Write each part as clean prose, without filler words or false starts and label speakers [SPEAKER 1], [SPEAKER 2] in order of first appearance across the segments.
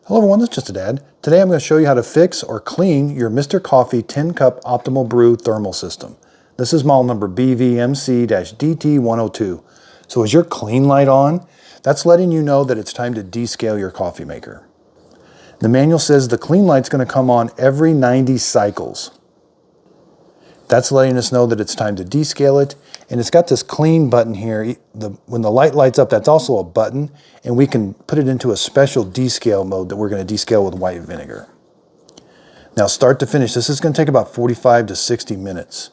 [SPEAKER 1] Hello everyone, this is Just a Dad. Today I'm going to show you how to fix or clean your Mr. Coffee 10 Cup Optimal Brew thermal system. This is model number BVMC-DT102. So is your clean light on? That's letting you know that it's time to descale your coffee maker. The manual says the clean light's going to come on every 90 cycles. That's letting us know that it's time to descale it. And it's got this clean button here. When the light lights up, that's also a button. And we can put it into a special descale mode that we're going to descale with white vinegar. Now start to finish, this is going to take about 45 to 60 minutes.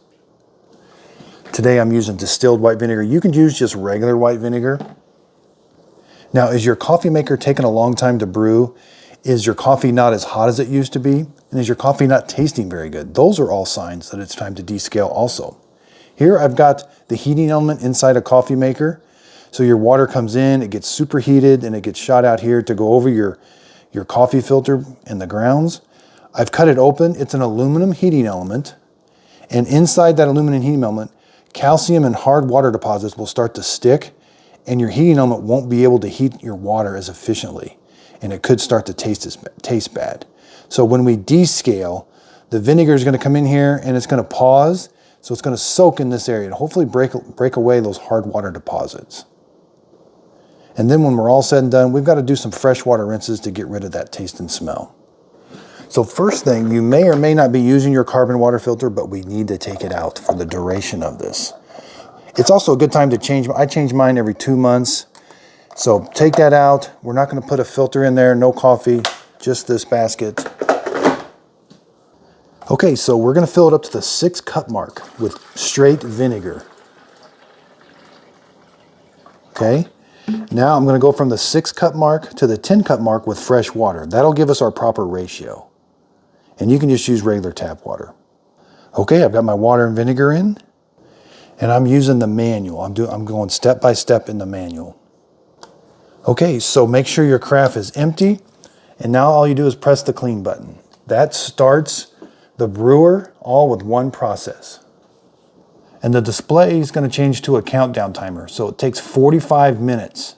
[SPEAKER 1] Today I'm using distilled white vinegar. You can use just regular white vinegar. Now is your coffee maker taking a long time to brew? Is your coffee not as hot as it used to be? And is your coffee not tasting very good? Those are all signs that it's time to descale also. Here I've got the heating element inside a coffee maker. So your water comes in, it gets superheated, and it gets shot out here to go over your coffee filter and the grounds. I've cut it open. It's an aluminum heating element. And inside that aluminum heating element, calcium and hard water deposits will start to stick, and your heating element won't be able to heat your water as efficiently. And it could start to taste bad. So when we descale, the vinegar is going to come in here and it's going to pause. So it's going to soak in this area and hopefully break away those hard water deposits. And then when we're all said and done, we've got to do some freshwater rinses to get rid of that taste and smell. So first thing, you may or may not be using your carbon water filter, but we need to take it out for the duration of this. It's also a good time to change. I change mine every 2 months. So take that out. We're not going to put a filter in there, no coffee, just this basket. Okay, so we're going to fill it up to the 6 cup mark with straight vinegar. Okay, now I'm going to go from the 6 cup mark to the 10 cup mark with fresh water. That'll give us our proper ratio. And you can just use regular tap water. Okay, I've got my water and vinegar in, and I'm using the manual. I'm going step by step in the manual. Okay, so make sure your carafe is empty, and now all you do is press the clean button. That starts the brewer all with one process. And the display is going to change to a countdown timer, so it takes 45 minutes.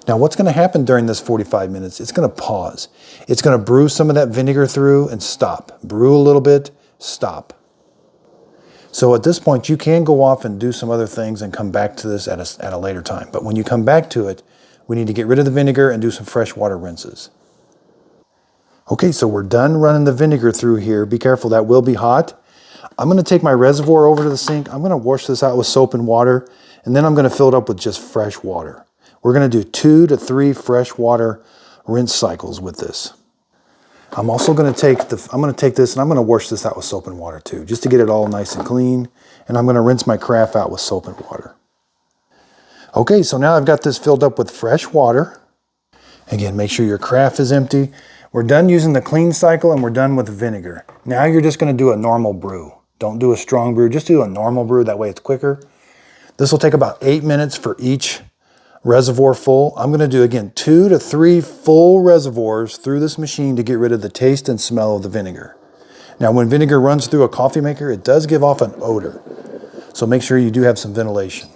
[SPEAKER 1] Now what's going to happen during this 45 minutes? It's going to pause. It's going to brew some of that vinegar through and stop. Brew a little bit, stop. So at this point, you can go off and do some other things and come back to this at a later time. But when you come back to it, we need to get rid of the vinegar and do some fresh water rinses. Okay, so we're done running the vinegar through here. Be careful, that will be hot. I'm going to take my reservoir over to the sink. I'm going to wash this out with soap and water, and then I'm going to fill it up with just fresh water. We're going to do 2 to 3 fresh water rinse cycles with this. I'm also going to take this and I'm going to wash this out with soap and water too, just to get it all nice and clean. And I'm going to rinse my carafe out with soap and water. Okay, so now I've got this filled up with fresh water. Again, make sure your carafe is empty. We're done using the clean cycle and we're done with vinegar. Now you're just going to do a normal brew. Don't do a strong brew, just do a normal brew. That way it's quicker. This will take about 8 minutes for each reservoir full. I'm going to do, again, 2 to 3 full reservoirs through this machine to get rid of the taste and smell of the vinegar. Now, when vinegar runs through a coffee maker, it does give off an odor. So make sure you do have some ventilation.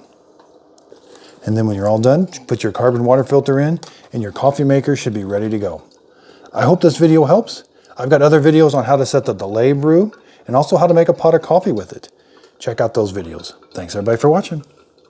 [SPEAKER 1] And then when you're all done, put your carbon water filter in and your coffee maker should be ready to go. I hope this video helps. I've got other videos on how to set the delay brew and also how to make a pot of coffee with it. Check out those videos. Thanks everybody for watching.